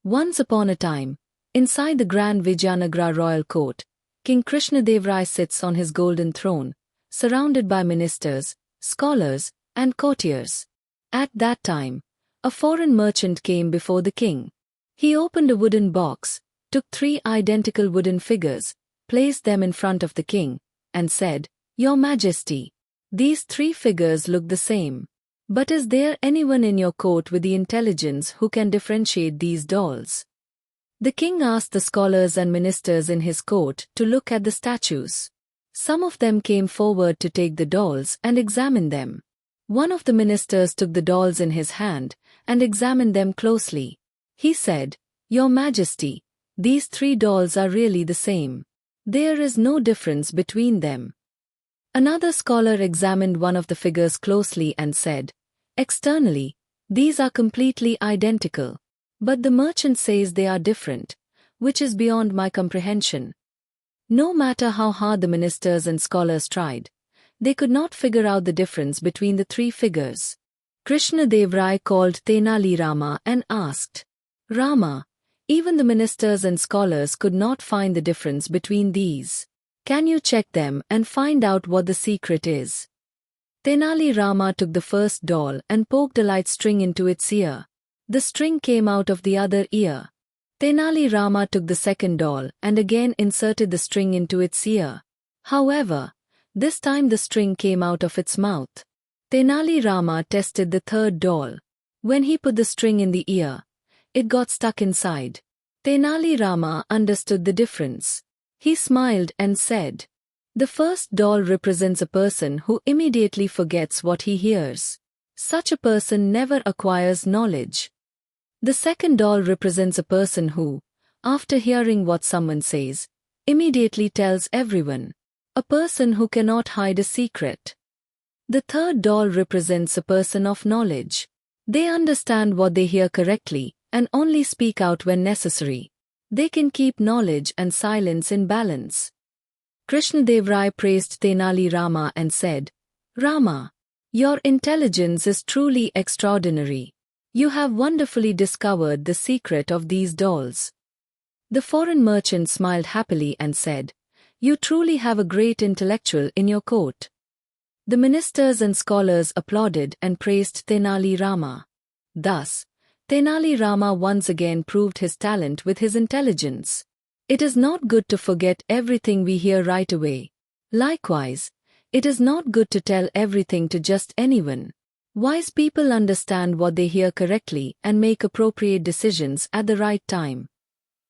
Once upon a time, inside the grand Vijayanagara royal court, King Krishnadev sits on his golden throne, surrounded by ministers, scholars, and courtiers. At that time, a foreign merchant came before the king. He opened a wooden box, took 3 identical wooden figures, placed them in front of the king, and said, "Your Majesty, these 3 figures look the same. But is there anyone in your court with the intelligence who can differentiate these dolls?" The king asked the scholars and ministers in his court to look at the statues. Some of them came forward to take the dolls and examine them. One of the ministers took the dolls in his hand and examined them closely. He said, "Your Majesty, these 3 dolls are really the same. There is no difference between them." Another scholar examined one of the figures closely and said, "Externally, these are completely identical. But the merchant says they are different, which is beyond my comprehension." No matter how hard the ministers and scholars tried, they could not figure out the difference between the 3 figures. Krishnadev Rai called Tenali Rama and asked, "Rama, even the ministers and scholars could not find the difference between these. Can you check them and find out what the secret is?" Tenali Rama took the first doll and poked a light string into its ear. The string came out of the other ear. Tenali Rama took the second doll and again inserted the string into its ear. However, this time the string came out of its mouth. Tenali Rama tested the third doll. When he put the string in the ear, it got stuck inside. Tenali Rama understood the difference. He smiled and said, "The first doll represents a person who immediately forgets what he hears. Such a person never acquires knowledge. The second doll represents a person who, after hearing what someone says, immediately tells everyone. A person who cannot hide a secret. The third doll represents a person of knowledge. They understand what they hear correctly and only speak out when necessary. They can keep knowledge and silence in balance." Krishnadev Rai praised Tenali Rama and said, "Rama, your intelligence is truly extraordinary. You have wonderfully discovered the secret of these dolls." The foreign merchant smiled happily and said, "You truly have a great intellectual in your court." The ministers and scholars applauded and praised Tenali Rama. Thus, Tenali Rama once again proved his talent with his intelligence. It is not good to forget everything we hear right away. Likewise, it is not good to tell everything to just anyone. Wise people understand what they hear correctly and make appropriate decisions at the right time.